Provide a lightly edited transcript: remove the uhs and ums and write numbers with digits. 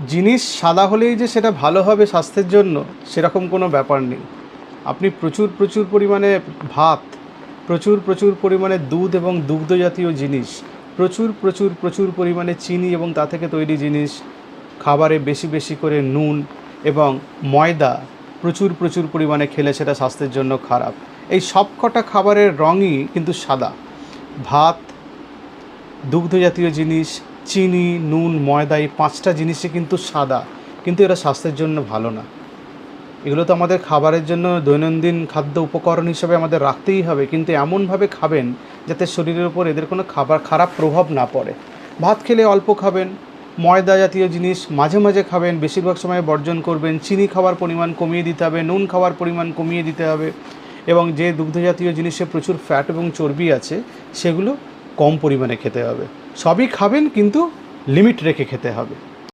জিনিস সাদা হলেই যে সেটা ভালো হবে স্বাস্থ্যের জন্য সেরকম কোনো ব্যাপার নেই। আপনি প্রচুর পরিমাণে ভাত, প্রচুর পরিমাণে দুধ এবং দুগ্ধ জাতীয় জিনিস, প্রচুর পরিমাণে চিনি এবং তা থেকে তৈরি জিনিস, খাবারে বেশি করে নুন এবং ময়দা প্রচুর পরিমাণে খেলে সেটা স্বাস্থ্যের জন্য খারাপ। এই সবকটা খাবারের রঙই কিন্তু সাদা। ভাত, দুগ্ধ জাতীয় জিনিস, চিনি, নুন, ময়দা, এই 5টা জিনিসই কিন্তু সাদা, কিন্তু এরা স্বাস্থ্যের জন্য ভালো না। এগুলো তো আমাদের খাবারের জন্য দৈনন্দিন খাদ্য উপকরণ হিসেবে আমাদের রাখতেই হবে, কিন্তু এমনভাবে খাবেন যাতে শরীরের উপর এদের কোনো খারাপ প্রভাব না পড়ে। ভাত খেলে অল্প খাবেন, ময়দা জাতীয় জিনিস মাঝে খাবেন, বেশিরভাগ সময় বর্জন করবেন, চিনি খাওয়ার পরিমাণ কমিয়ে দিতে হবে, নুন খাওয়ার পরিমাণ কমিয়ে দিতে হবে, এবং যে দুগ্ধ জাতীয় জিনিসে প্রচুর ফ্যাট এবং চর্বি আছে সেগুলো কম পরিমাণে খেতে হবে। সবই খাবেন কিন্তু লিমিট রেখে খেতে হবে।